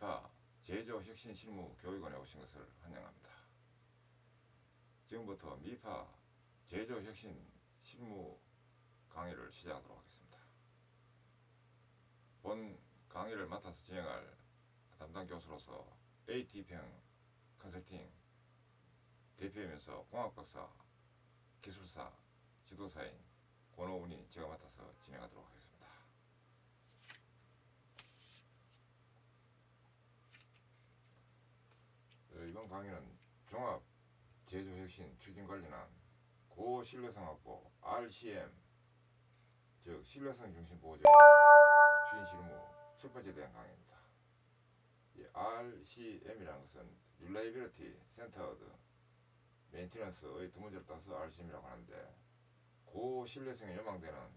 미파 제조혁신실무교육원에 오신 것을 환영합니다. 지금부터 미파 제조혁신 실무 강의를 시작하도록 하겠습니다. 본 강의를 맡아서 진행할 담당 교수로서 AT평 컨설팅 대표이면서 공학박사, 기술사, 지도사인 권호운이 제가 맡아서 진행하도록 하겠습니다. 이번 강의는 종합 제조혁신 추진관리난 고신뢰성 확보 RCM, 즉 신뢰성 중심 보호적 추진 실무 첫 번째 대한 강의입니다. 이 RCM이라는 것은 Reliability Centered Maintenance의 두 문제를 따서 RCM이라고 하는데, 고신뢰성에 요망되는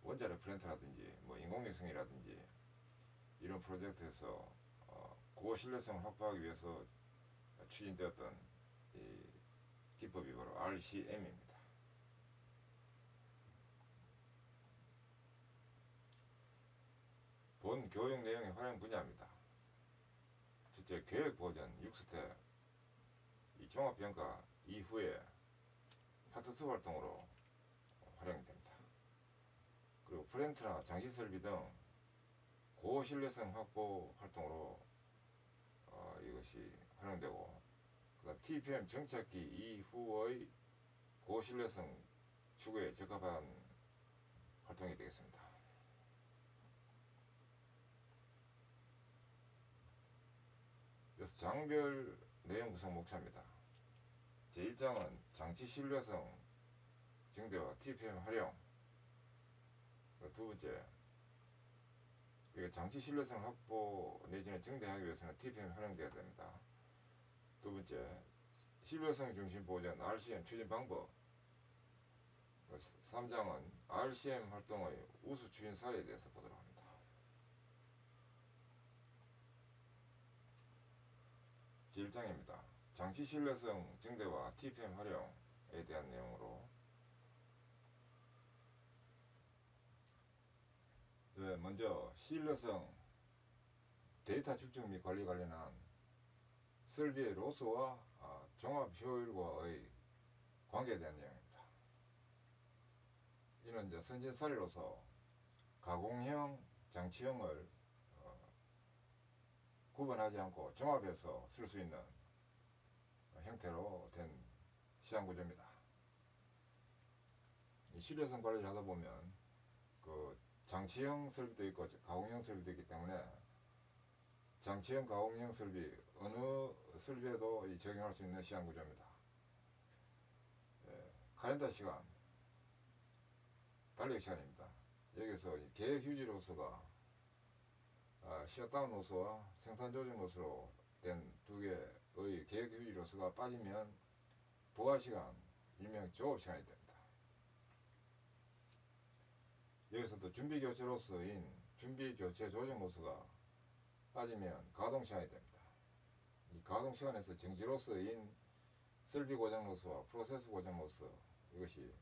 원자 레퍼런트라든지 인공위성이라든지 이런 프로젝트에서 고신뢰성을 확보하기 위해서 추진되었던 이 기법이 바로 RCM입니다. 본 교육 내용의 활용 분야입니다. 첫째, 계획 보전 6스텝, 이 종합평가 이후에 파트 2 활동으로 활용이 됩니다. 그리고 프렌트나 장치설비 등 고신뢰성 확보 활동으로 이것이 활용되고, 그다음 TPM 정착기 이후의 고신뢰성 추구에 적합한 활동이 되겠습니다. 그래서 장별 내용 구성 목차입니다. 제1장은 장치 신뢰성 증대와 TPM 활용. 두 번째, 장치 신뢰성 확보 내지는 증대하기 위해서는 TPM 활용되어야 됩니다. 두 번째, 신뢰성 중심 보전 RCM 추진 방법. 3장은 RCM 활동의 우수 추진 사례에 대해서 보도록 합니다. 제1장입니다. 장치 신뢰성 증대와 TPM 활용에 대한 내용으로, 먼저 신뢰성 데이터 축적 및 관리 관련한 설비의 로스와 종합 효율과의 관계에 대한 내용입니다. 이는 이제 선진 사례로서 가공형, 장치형을 구분하지 않고 종합해서 쓸 수 있는 형태로 된 시장 구조입니다. 이 신뢰성 관리를 하다 보면 장치형 설비도 있고 가공형 설비도 있기 때문에 장치형, 가공형 설비 어느 설비에도 적용할 수 있는 시장 구조입니다. 카렌더 시간, 달력 시간입니다. 여기서 계획 휴지 로스가 셧다운 로스와 생산 조정 로스로 된 두 개의 계획 휴지 로스가 빠지면 부하 시간, 일명 조업 시간이 됩니다. 여기서도 준비 교체 로스인 준비 교체 조정 로스가 빠지면 가동 시간이 됩니다. 이 가동 시간에서 정지 로스인 설비 고장 로스와 프로세스 고장 로스, 이것이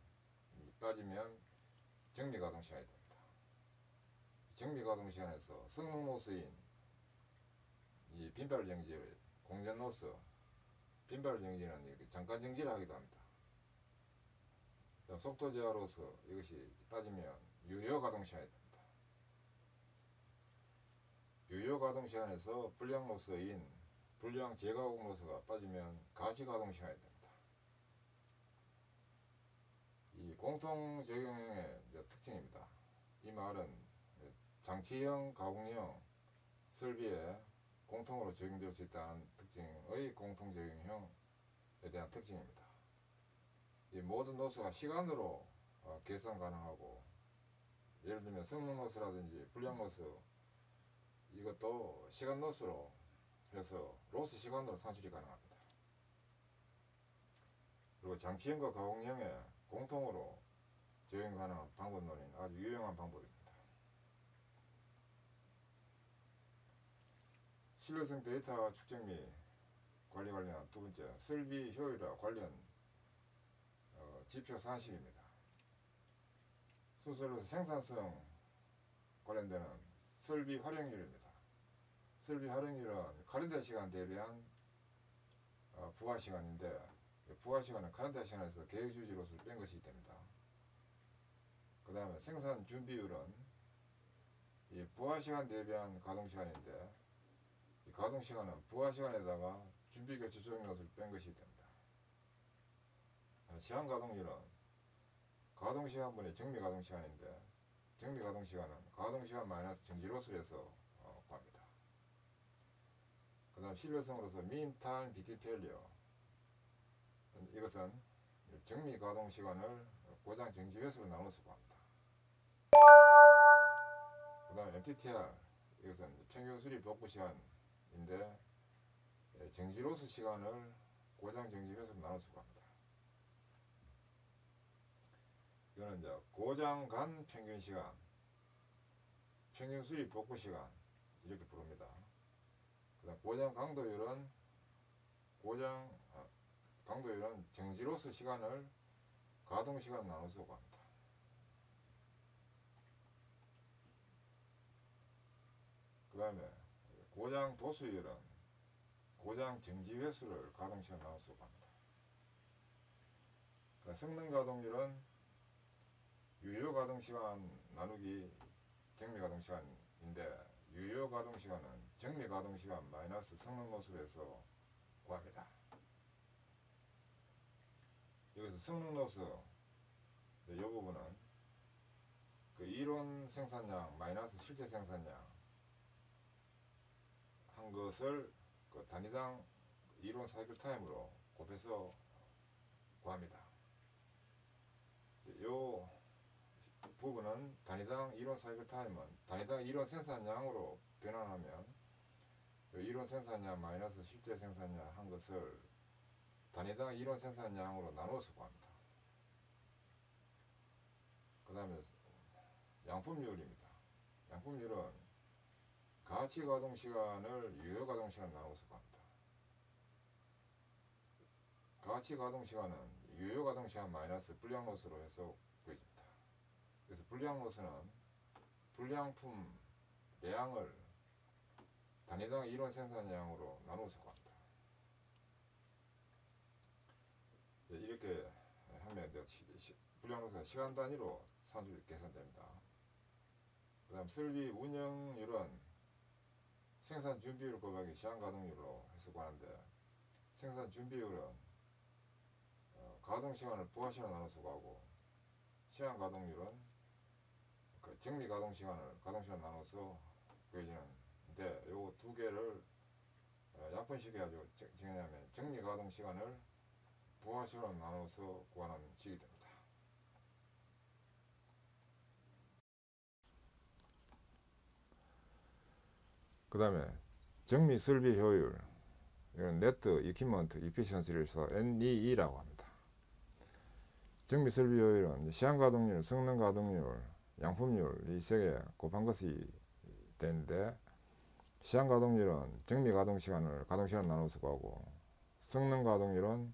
빠지면 정미 가동 시간이 됩니다. 정미 가동 시간에서 성능 로스인 이 빈발 정지, 공전 로스, 빈발 정지는 잠깐 정지를 하기도 합니다. 속도 제어 로스, 이것이 빠지면 유효 가동 시간이 됩니다. 유효 가동 시간에서 불량 로스인 불량 재가공 로스가 빠지면 가시 가동 시간이 됩니다. 이 공통 적용형의 특징입니다. 이 말은 장치형, 가공형 설비에 공통으로 적용될 수 있다는 특징의 공통 적용형에 대한 특징입니다. 이 모든 로스가 시간으로 계산 가능하고, 예를 들면 성능 로스라든지 불량 로스, 이것도 시간 로스로 해서 로스 시간으로 산출이 가능합니다. 그리고 장치형과 가공형에 공통으로 적용 가능한 방법론인 아주 유용한 방법입니다. 신뢰성 데이터 축적 및 관리 관련 두 번째, 설비 효율화 관련 지표 산식입니다. 순서로 생산성 관련되는 설비 활용률입니다. 설비 활용률은 카렌더 시간 대비한 부하 시간인데, 부하 시간은 카렌더 시간에서 계획 유지로서 뺀 것이 됩니다. 그 다음에 생산 준비율은 이 부하 시간 대비한 가동 시간인데, 이 가동 시간은 부하 시간에다가 준비 교체 조정 요소를 뺀 것이 됩니다. 시간 가동률은 가동 시간분의 정미 가동 시간인데, 정미 가동 시간은 가동 시간 마이너스 정지 로스를 해서 구합니다. 그 다음 신뢰성으로서 mean time BT failure, 이것은 정미 가동 시간을 고장 정지 횟수로 나눠서 구합니다. 그 다음 MTTR, 이것은 평균 수리 복구 시간인데 정지 로스 시간을 고장 정지 횟수로 나눠서 구합니다. 이거는 이제 고장 간 평균 시간, 평균 수리 복구 시간 이렇게 부릅니다. 그다음 고장 강도율은 강도율은 정지 로스 시간을 가동 시간 나눠서 구합니다. 그다음에 고장 도수율은 고장 정지 횟수를 가동 시간 나눠서 구합니다. 성능 가동률은 유효 가동 시간 나누기 정미 가동 시간인데, 유효 가동 시간은 정미 가동 시간 마이너스 성능 로스로 해서 구합니다. 여기서 성능 로스 이 부분은 그 이론 생산량 마이너스 실제 생산량 한 것을 그 단위당 이론 사이클 타임으로 곱해서 구합니다. 요 부분은 단위당 이론 사이클 타임은 단위당 이론 생산량으로 변환하면 이론 생산량 마이너스 실제 생산량 한 것을 단위당 이론 생산량으로 나누어서 구합니다. 그 다음에 양품률입니다. 양품률은 가치 가동 시간을 유효 가동 시간 나누어서 구합니다. 가치 가동 시간은 유효 가동 시간 마이너스 불량 로스로 해서 구해집니다. 그래서 불량 로스는 불량품 량을 단위당 이론 생산량으로 나누어서 구합니다. 이렇게 하면 불량 로스가 시간 단위로 산출이 계산됩니다. 그 다음 설비 운영률은 생산 준비율 곱하기 시간 가동률로 해서 구하는데, 생산 준비율은 가동 시간을 부하 시간 나눠서 구하고, 시간 가동률은 그 정미 가동 시간을 가동 시간 나눠서 구해지는데, 요 두 개를 약분식해 가지고 정리하면 정미 가동 시간을 부하 시간으로 나눠서 구하는 식이 됩니다. 그 다음에 정미 설비 효율, 이건 네트 이퀴먼트 이피션시를 써 NEE라고 합니다. 정미 설비 효율은 시간 가동률, 성능 가동률, 양품률 이 세 개 곱한 것이 되는데, 시간 가동률은 정미 가동 시간을 가동 시간 나눠서 구하고, 성능 가동률은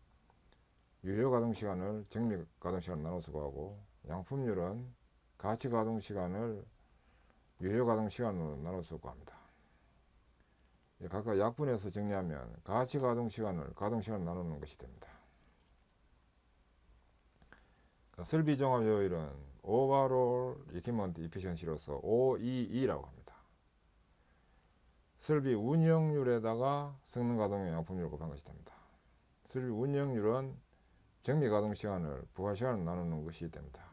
유효 가동 시간을 정미 가동 시간 나눠서 구하고, 양품률은 가치 가동 시간을 유효 가동 시간으로 나눠서 구합니다. 각각 약분해서 정리하면 가치 가동 시간을 가동 시간 나누는 것이 됩니다. 설비 종합 효율은 Overall Equipment Efficiency로서 OEE라고 합니다. 설비 운영률에다가 성능 가동률 양품률을 곱한 것이 됩니다. 설비 운영률은 정미 가동 시간을 부하 시간으로 나누는 것이 됩니다.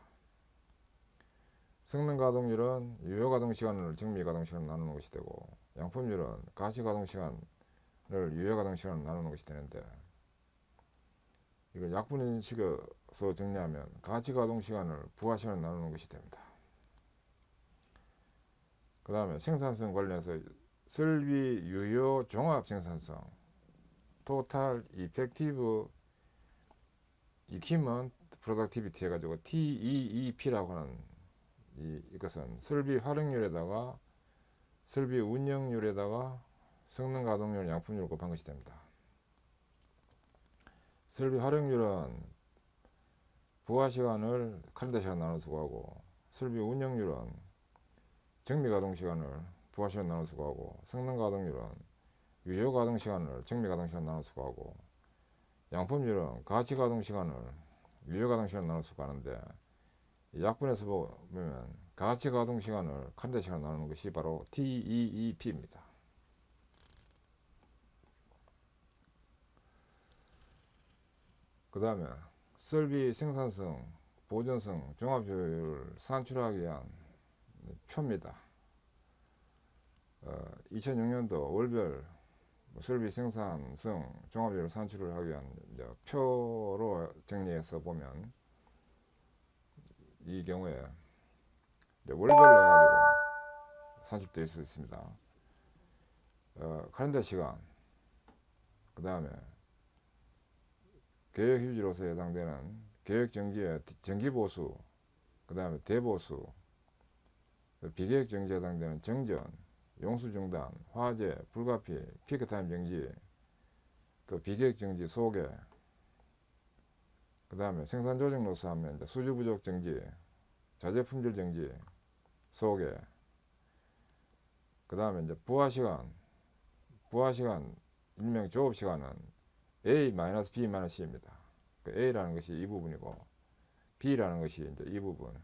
성능 가동률은 유효 가동 시간을 정미 가동 시간으로 나누는 것이 되고, 양품률은 가치 가동 시간을 유효 가동 시간으로 나누는 것이 되는데, 이걸 약분식에서 정리하면 가치 가동 시간을 부하 시간으로 나누는 것이 됩니다. 그 다음에 생산성 관련해서 설비 유효 종합 생산성 Total Effective Equipment Productivity 해가지고 TEEP라고 하는 이것은 설비 활용률에다가 설비 운영률에다가 성능 가동률 양품률을 곱한 것이 됩니다. 설비 활용률은 부하 시간을 칼렌더 시간 나눠서 구하고, 설비 운영률은 정미 가동 시간을 부하시간 나눌 수가 하고, 성능 가동률은 유효 가동 시간을 정밀 가동 시간 나눌 수가 하고, 양품률은 가치 가동 시간을 유효 가동 시간 나눌 수가 하는데, 약분에서 보면 가치 가동 시간을 칸데 시간 나누는 것이 바로 TEEP입니다. 그 다음에 설비 생산성, 보존성, 종합효율을 산출하기 위한 표입니다. 2006년도 월별 설비 생산성, 종합효율 산출을 하기 위한 표로 정리해서 보면 이 경우에 월별로 해가지고 산출될 수 있습니다. 카렌더 시간, 그 다음에 계획 휴지로서 해당되는 계획 정지의 정기보수, 그 다음에 대보수, 비계획 정지에 해당되는 정전, 용수 중단, 화재, 불가피, 피크타임 정지, 또 비계획 정지 소개, 그 다음에 생산 조정 로스 하면 이제 수주 부족 정지, 자재 품질 정지, 소개, 그 다음에 이제 부하 시간 일명 조업 시간은 A-B-C입니다. 그 A라는 것이 이 부분이고 B라는 것이 이제 이 부분,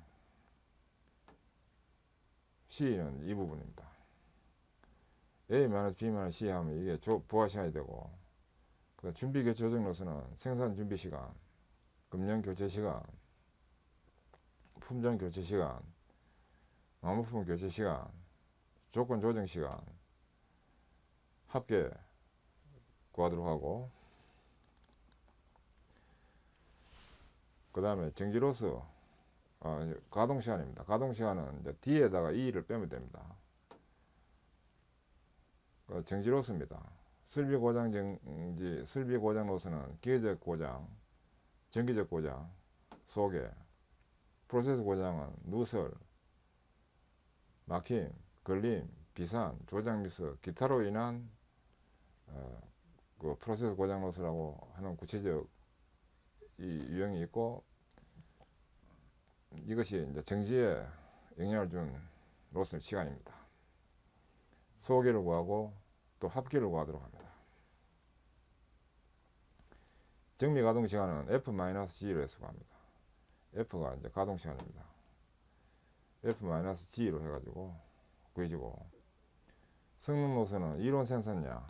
C는 이 부분입니다. A-B-C 하면 이게 부하 시간이 되고, 그 준비 교체 조정 로스는 생산 준비 시간, 금년 교체 시간, 품종 교체 시간, 마모품 교체 시간, 조건 조정 시간, 합계 구하도록 하고, 그 다음에 정지로스 가동 시간입니다. 가동 시간은 이제 D에다가 E를 빼면 됩니다. 정지로스입니다. 설비 고장 정지, 설비 고장 로스는 기계적 고장, 전기적 고장, 소개, 프로세스 고장은 누설, 막힘, 걸림, 비산, 조작 미스, 기타로 인한 그 프로세스 고장 로스라고 하는 구체적 이 유형이 있고, 이것이 이제 정지에 영향을 준 로스 시간입니다. 소개를 구하고 또 합계를 구하도록 합니다. 정미 가동 시간은 F-G로 해서 구합니다. F가 이제 가동 시간입니다. F-G로 해가지고 구해지고, 성능 로스는 이론 생산량,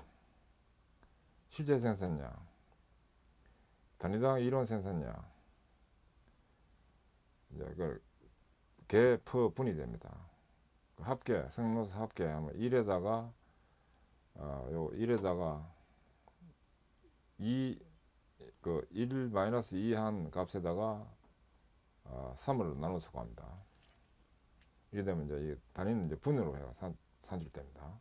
실제 생산량, 단위당 이론 생산량, 이제 그걸 개, 퍼, 분이 됩니다. 그 합계, 성능 로스 합계 하면 1에다가 요 1에다가 2, 그 1-2 한 값에다가 3을 나눠서 구합니다. 이래 되면 이제 이 단위는 이제 분으로 해가 산출됩니다.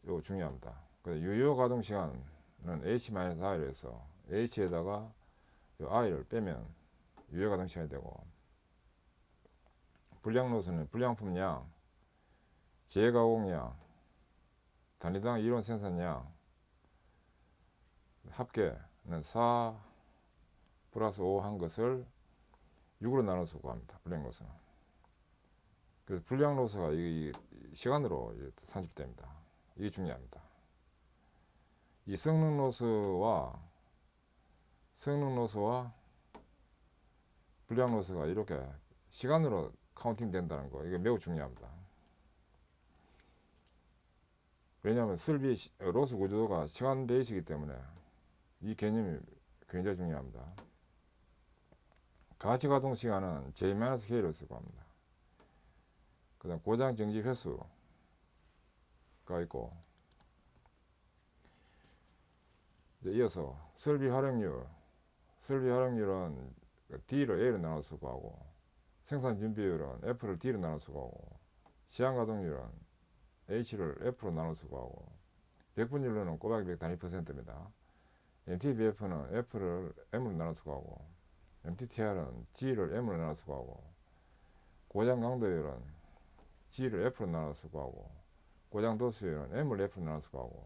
이거 중요합니다. 유효 가동 시간은 H-I에서 H에다가 I를 빼면 유효 가동 시간이 되고, 불량 로스는 불량품량, 재가공량, 단위당 이론 생산량, 합계는 4 플러스 5 한 것을 6으로 나눠서 구합니다. 불량 로스는. 그래서 불량 로스가 이 시간으로 산출됩니다. 이게 중요합니다. 이 성능 로스와 불량 로스가 이렇게 시간으로 카운팅 된다는 거, 이게 매우 중요합니다. 왜냐하면 설비 로스 구조가 시간 베이스이기 때문에 이 개념이 굉장히 중요합니다. 가치 가동 시간은 J-K로 쓰고 합니다. 그 다음 고장 정지 횟수가 있고, 이어서 설비 활용률은 D를 A로 나눠서 구하고, 생산 준비율은 F를 D로 나눠서 구하고, 시한 가동률은 H를 F로 나눠서 구하고, 백분율로는 꼬박이 100 단위 %입니다. MTBF는 F를 M으로 나눠서 구하고, MTTR은 G를 M으로 나눠서 구하고, 고장 강도율은 G를 F로 나눠서 구하고, 고장 도수율은 M을 F로 나눠서 구하고,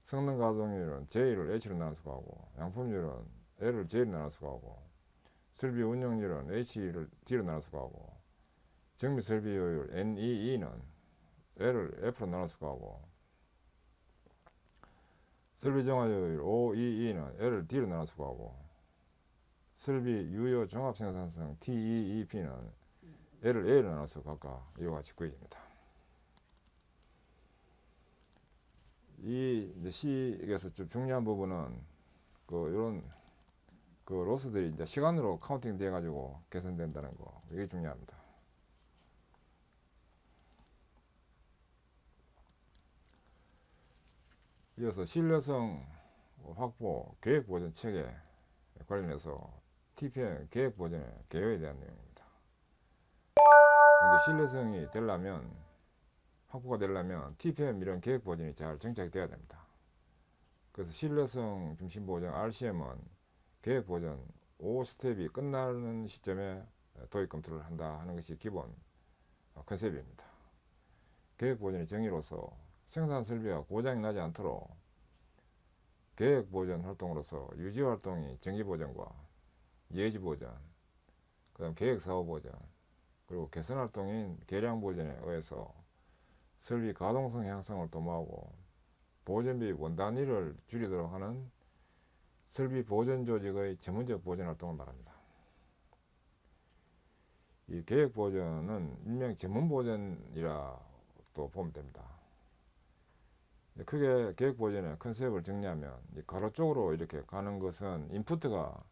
성능 가동률은 J를 H로 나눠서 구하고, 양품률은 L을 J로 나눠서 구하고, 설비 운영률은 H를 D로 나눠서 구하고, 정비 설비효율 NEE는 L을 F로 나눌 수가 하고, 설비 정화효율 OEE는 L을 D로 나눌 수가 하고, 설비 유효 종합 생산성 TEEP는 L을 A로 나눠서 각각 이와 같이 구해집니다. 이 이제 C에서 좀 중요한 부분은 이런 로스들이 이제 시간으로 카운팅 돼 가지고 개선된다는 거, 이게 중요합니다. 이어서 신뢰성 확보 계획 보전 체계 관련해서 TPM 계획 보전의 개요에 대한 내용입니다. 이제 신뢰성이 되려면, 확보가 되려면 TPM 이런 계획 보전이 잘 정착돼야 됩니다. 그래서 신뢰성 중심 보전 RCM은 계획 보전 5스텝이 끝나는 시점에 도입 검토를 한다 하는 것이 기본 컨셉입니다. 계획 보전의 정의로서 생산 설비가 고장이 나지 않도록 계획 보전 활동으로서 유지 활동이 정기 보전과 예지 보전, 그다음 계획 사후 보전, 그리고 개선 활동인 계량 보전에 의해서 설비 가동성 향상을 도모하고 보전비 원단위를 줄이도록 하는 설비 보전 조직의 전문적 보전 활동을 말합니다. 이 계획 보전은 일명 전문 보전이라 또 보면 됩니다. 크게 계획 보전의 컨셉을 정리하면 가로 쪽으로 이렇게 가는 것은 인풋가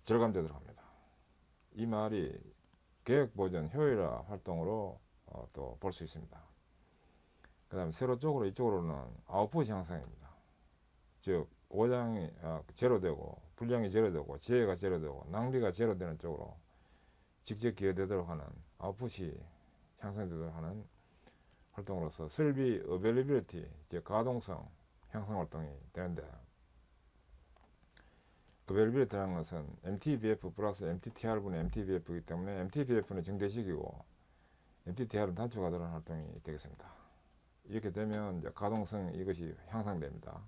절감되도록 합니다. 이 말이 계획 보전 효율화 활동으로 또 볼 수 있습니다. 그 다음에 세로 쪽으로 이쪽으로는 아웃풋 향상입니다. 즉 고장이 제로되고 불량이 제로되고 지혜가 제로되고 낭비가 제로되는 쪽으로 직접 기여되도록 하는 아웃풋이 향상되도록 하는 활동으로서 설비 어벨리빌리티, 즉 가동성 향상 활동이 되는데, 어벨리빌리티라는 것은 MTBF 플러스 MTTR분의 MTBF이기 때문에 MTBF는 정대식이고 MTTR은 단축하도록 하는 활동이 되겠습니다. 이렇게 되면 이제 가동성 이것이 향상됩니다.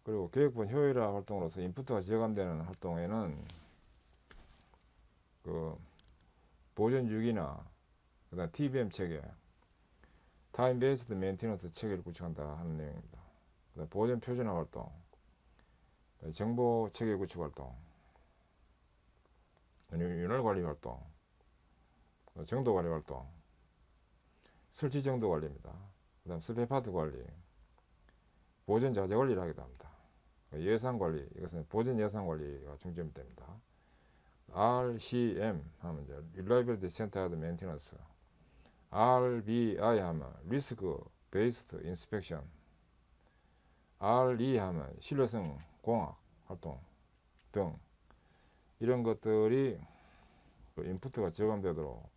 그리고 계획본 효율화 활동으로서 인풋가 저감되는 활동에는 보전 주기나 그다음 TBM 체계, 타임 베이스드 메인테넌스 체계를 구축한다 하는 내용입니다. 그다음 보전 표준화 활동, 정보 체계 구축 활동, 윤활 관리 활동, 정도 관리 활동, 설치 정도 관리입니다. 그다음 스페 파트 관리, 보전 자재 관리를 하기도 합니다. 예산 관리, 이것은 보전 예산 관리가 중점이 됩니다. RCM 하면 이제 Reliability Centered Maintenance, RBI 하면 Risk Based Inspection, RE 하면 신뢰성 공학 활동 등 이런 것들이 인풋가 저감되도록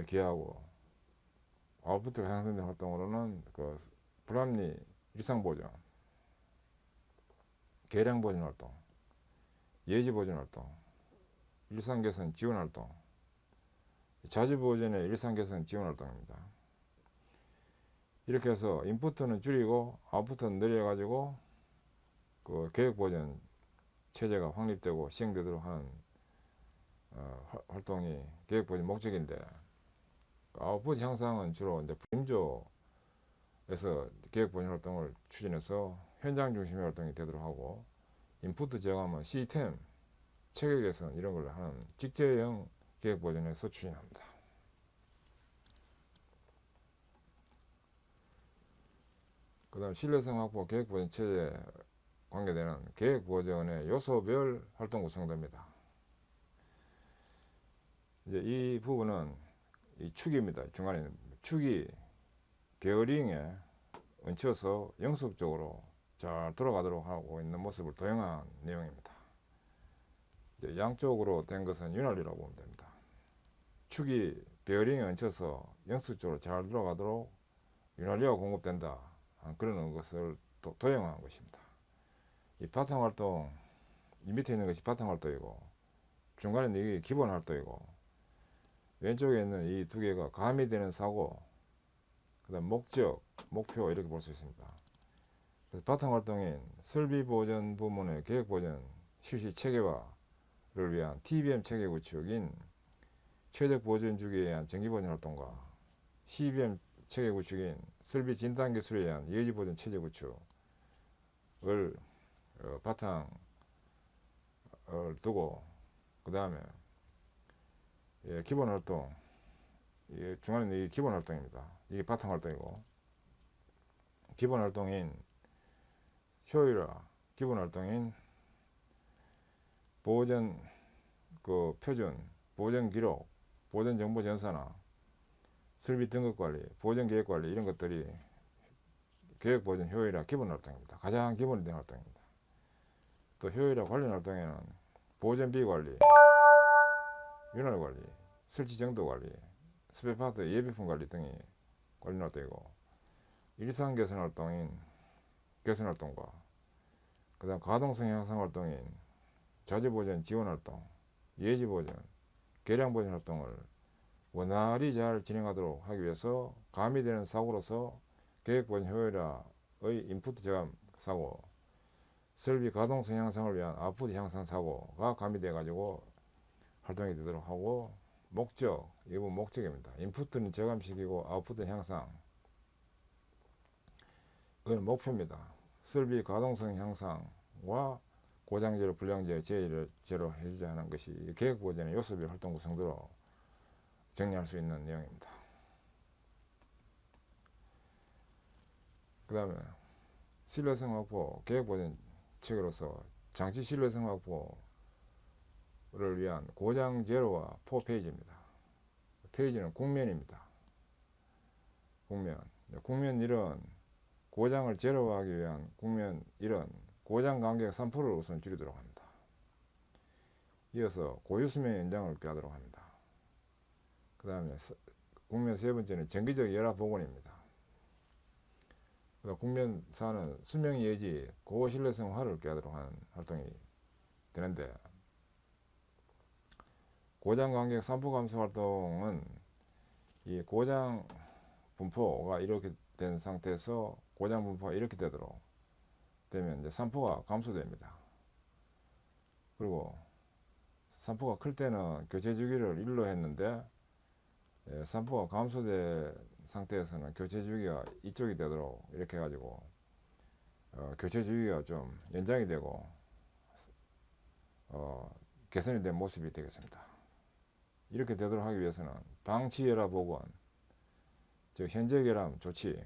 기하고, 아웃풋가 향상된 활동으로는 불합리 일상 보전, 계량 보전 활동, 예지 보전 활동, 일상 개선 지원 활동, 자주 보전의 일상 개선 지원 활동입니다. 이렇게 해서 인풋은 줄이고 아웃풋은 늘려가지고 계획 보전 체제가 확립되고 시행되도록 하는 활동이 계획 보전 목적인데, 아웃풋 향상은 주로 이제 프림조에서 계획 보전 활동을 추진해서 현장 중심의 활동이 되도록 하고, 인풋 저감은 시스템 체계 개선 이런 걸 하는 직제형 계획 보전에서 추진합니다. 그 다음 신뢰성 확보 계획 보전 체제에 관계되는 계획 보전의 요소별 활동 구성됩니다. 이제 이 부분은 이 축입니다. 중간에 있는 축이 베어링에 얹혀서 영속적으로 잘 돌아가도록 하고 있는 모습을 도형한 내용입니다. 이제 양쪽으로 된 것은 윤활유라고 보면 됩니다. 축이 베어링에 얹혀서 영속적으로 잘 돌아가도록 윤활유가 공급된다, 그런 것을 도형한 것입니다. 이 바탕 활동, 이 밑에 있는 것이 바탕 활동이고 중간에 있는 이게 기본 활동이고, 왼쪽에 있는 이 두 개가 가미되는 사고, 그 다음 목적, 목표 이렇게 볼 수 있습니다. 그래서 바탕 활동인 설비 보전 부문의 계획 보전 실시 체계와 위한 TBM 체계 구축인 최적 보존 주기에 의한 정기 보존 활동과 CBM 체계 구축인 설비 진단 기술에 의한 예지 보존 체제 구축을 바탕을 두고, 그 다음에 기본 활동, 중간에 이 기본 활동입니다. 이게 바탕 활동이고, 기본 활동인 효율화, 기본 활동인 보존 표준, 보존 기록, 보존 정보 전산화, 설비 등급 관리, 보존 계획 관리, 이런 것들이 계획 보존 효율화 기본 활동입니다. 가장 기본이 된 활동입니다. 또 효율화 관련 활동에는 보존비 관리, 윤활 관리, 설치 정도 관리, 스페파트 예비품 관리 등이 관련 활동이고, 일상 개선 활동인 개선 활동과 그 다음 가동성 향상 활동인 자재 보존 지원 활동, 예지 보존, 계량 보존 활동을 원활히 잘 진행하도록 하기 위해서 가미되는 사고로서 계획 보존 효율화의 인풋 저감 사고, 설비 가동성 향상을 위한 아웃풋 향상 사고가 가미되어 가지고 활동이 되도록 하고, 목적, 이건 목적입니다. 인풋은 저감시키고 아웃풋은 향상, 이건 목표입니다. 설비 가동성 향상과 고장제로 불량제 제로 해제하는 것이 계획 보존의 요소별 활동 구성도로 정리할 수 있는 내용입니다. 그 다음에 신뢰성 확보, 계획 보존 책으로서 장치 신뢰성 확보를 위한 고장 제로와 4페이지입니다. 페이지는 국면입니다. 국면 1은 고장을 제로화하기 위한 국면 1은 고장 간격 3%를 우선 줄이도록 합니다. 이어서 고유수명 연장을 꾀하도록 합니다. 그 다음에 국면 세 번째는 정기적 열화 복원입니다. 국면 4는 수명 예지 고신뢰성화를 꾀하도록 하는 활동이 되는데, 고장 간격 3% 감소 활동은 이 고장 분포가 이렇게 된 상태에서 고장 분포가 이렇게 되도록 되면 이제 3%가 감소됩니다. 그리고 3%가 클 때는 교체 주기를 1로 했는데 3%가 감소된 상태에서는 교체 주기가 이쪽이 되도록 이렇게 해가지고 교체 주기가 좀 연장이 되고 개선이 된 모습이 되겠습니다. 이렇게 되도록 하기 위해서는 방치 열화 복원, 즉 현재 결함 조치,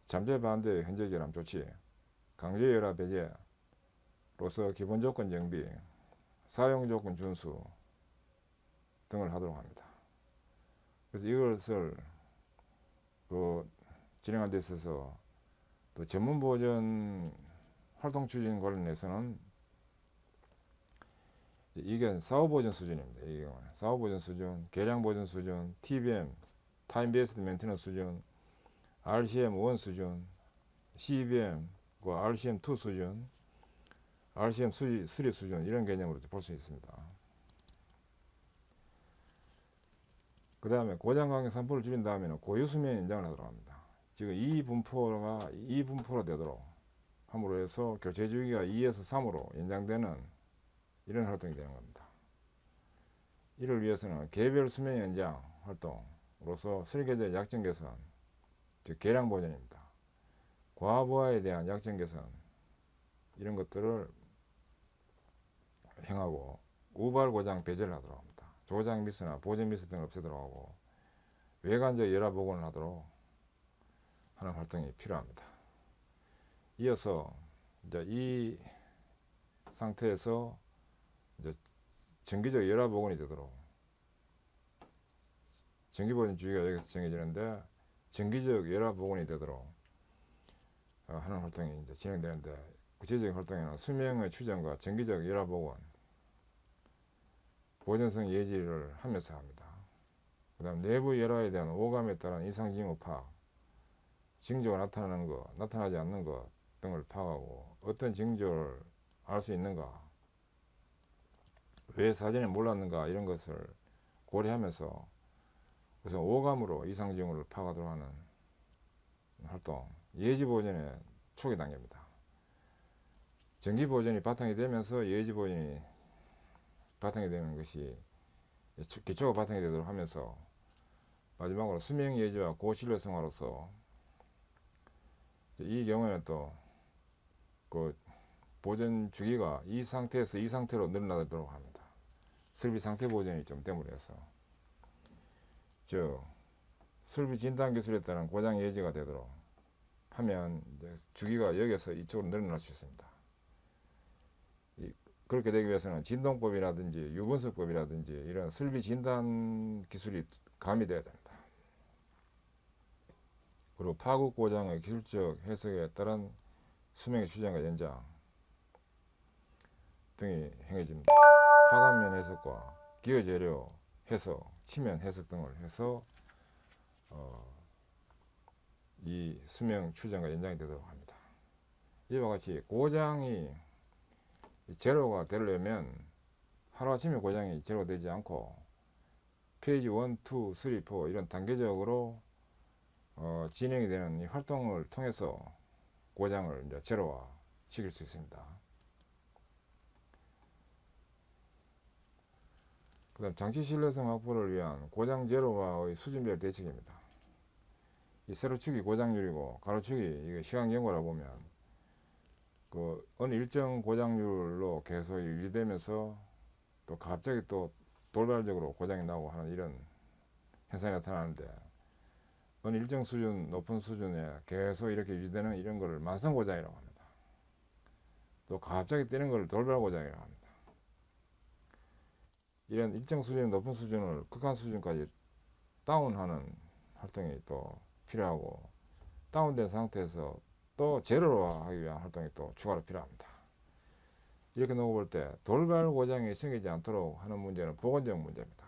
잠재 반대 현재 결함 조치, 강제 열화 배제로서 기본 조건 정비, 사용 조건 준수 등을 하도록 합니다. 그래서 이것을 진행하는 데 있어서 또 전문 보전 활동 추진 관련해서는 이게 사후 보전 수준입니다. 이 경우는 사후 보전 수준, 계량 보전 수준, TBM 타임 베이스드 메인테넌스 수준, RCM1 수준, CBM RCM2 수준, RCM3 수준, 이런 개념으로 볼 수 있습니다. 그 다음에 고장 간격 3%를 줄인 다음에는 고유수명 연장을 하도록 합니다. 지금 2분포가 2분포로 되도록 함으로 해서 교체 주기가 2에서 3으로 연장되는 이런 활동이 되는 겁니다. 이를 위해서는 개별 수명 연장 활동으로서 설계적 약점 개선, 즉 계량 보존입니다. 과부하에 대한 약점 개선, 이런 것들을 행하고 우발 고장 배제를 하도록 합니다. 조작 미스나 보존 미스 등을 없애도록 하고 외관적 열화 복원을 하도록 하는 활동이 필요합니다. 이어서 이제 이 상태에서 이제 정기적 열화 복원이 되도록, 정기 보존 주기가 여기서 정해지는데 정기적 열화 복원이 되도록 하는 활동이 이제 진행되는데, 구체적인 활동에는 수명의 추정과 정기적 열화 복원, 보존성 예지를 하면서 합니다. 그 다음 내부 열화에 대한 오감에 따른 이상 징후 파악, 징조가 나타나는 것, 나타나지 않는 것 등을 파악하고 어떤 징조를 알 수 있는가, 왜 사전에 몰랐는가, 이런 것을 고려하면서 우선 오감으로 이상 징후를 파악하도록 하는 활동, 예지 보존의 초기 단계입니다. 정기 보존이 바탕이 되면서 예지 보존이 바탕이 되는 것이 기초가 바탕이 되도록 하면서 마지막으로 수명 예지와 고신뢰성화로서 이 경우에는 또 그 보존 주기가 이 상태에서 이 상태로 늘어나도록 합니다. 설비 상태 보존이 좀 때문에서 설비 진단 기술에 따른 고장 예지가 되도록 하면 이제 주기가 여기서 이쪽으로 늘어날 수 있습니다. 그렇게 되기 위해서는 진동법이라든지 유분석법이라든지 이런 설비 진단 기술이 가미되어야 됩니다. 그리고 파국 고장의 기술적 해석에 따른 수명의 추정과 연장 등이 행해집니다. 파단면 해석과 기어 재료 해석, 치면 해석 등을 해서 이 수명 추정과 연장이 되도록 합니다. 이와 같이 고장이 제로가 되려면 하루아침에 고장이 제로가 되지 않고 페이지 1, 2, 3, 4 이런 단계적으로 진행이 되는 이 활동을 통해서 고장을 이제 제로화 시킬 수 있습니다. 그 다음 장치 신뢰성 확보를 위한 고장 제로화의 수준별 대책입니다. 이 세로축이 고장률이고 가로축이 이게 시간 경과라 보면 그 어느 일정 고장률로 계속 유지되면서 또 갑자기 또 돌발적으로 고장이 나고 하는 이런 현상이 나타나는데 어느 일정 수준, 높은 수준에 계속 이렇게 유지되는 이런 거를 만성고장이라고 합니다. 또 갑자기 뜨는 걸 돌발고장이라고 합니다. 이런 일정 수준, 높은 수준을 극한 수준까지 다운하는 활동이 또 필요하고 다운된 상태에서 또 제로화 하기 위한 활동이 또 추가로 필요합니다. 이렇게 놓고 볼 때 돌발 고장이 생기지 않도록 하는 문제는 보건적 문제입니다.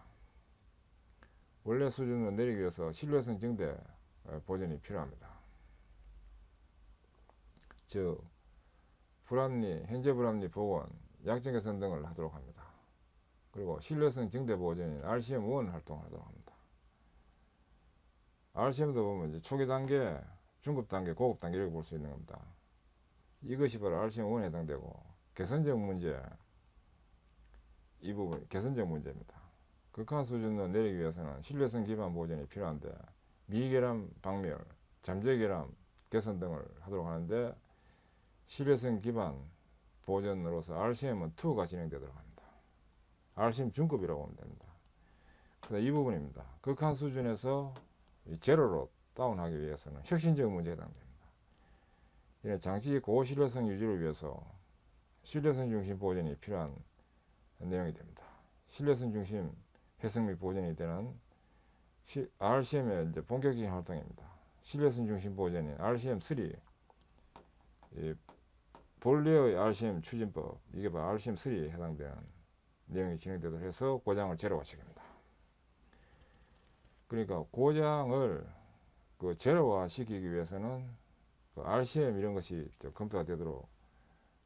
원래 수준으로 내리기 위해서 신뢰성 증대 보존이 필요합니다. 즉 불합리, 현재 불합리 복원, 약정 개선 등을 하도록 합니다. 그리고 신뢰성 증대 보존인 RCM1 활동하도록 합니다. RCM도 보면 이제 초기 단계, 중급 단계, 고급 단계 이렇게 볼 수 있는 겁니다. 이것이 바로 RCM1에 해당되고 개선적 문제, 이 부분 개선적 문제입니다. 극한 수준으로 내리기 위해서는 신뢰성 기반 보존이 필요한데 미결함 박멸, 잠재결함 개선 등을 하도록 하는데 신뢰성 기반 보존으로서 RCM은 2가 진행되도록 합니다. RCM 중급이라고 보면 됩니다. 이 부분입니다. 극한 수준에서 제로로 다운하기 위해서는 혁신적 문제에 해당됩니다. 이런 장치 고신뢰성 유지를 위해서 신뢰성 중심 보존이 필요한 내용이 됩니다. 신뢰성 중심 해석 및 보존이 되는 RCM의 이제 본격적인 활동입니다. 신뢰성 중심 보존인 RCM3, 본래의 RCM 추진법, 이게 바로 RCM3에 해당되는 내용이 진행되도록 해서 고장을 제로화시킵니다. 그러니까 고장을 제로화 시키기 위해서는 RCM 이런 것이 검토가 되도록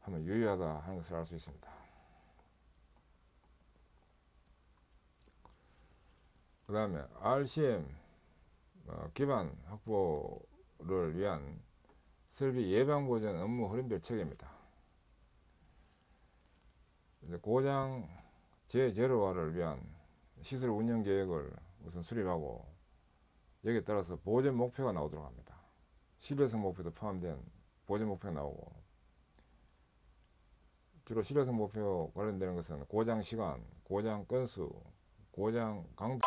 하면 유효하다 하는 것을 알 수 있습니다. 그 다음에 RCM 기반 확보를 위한 설비 예방보전 업무 흐름별 체계입니다. 고장 제로화를 위한 시설 운영 계획을 우선 수립하고 여기에 따라서 보전 목표가 나오도록 합니다. 신뢰성 목표도 포함된 보전 목표가 나오고 주로 신뢰성 목표 관련되는 것은 고장 시간, 고장 건수, 고장 강도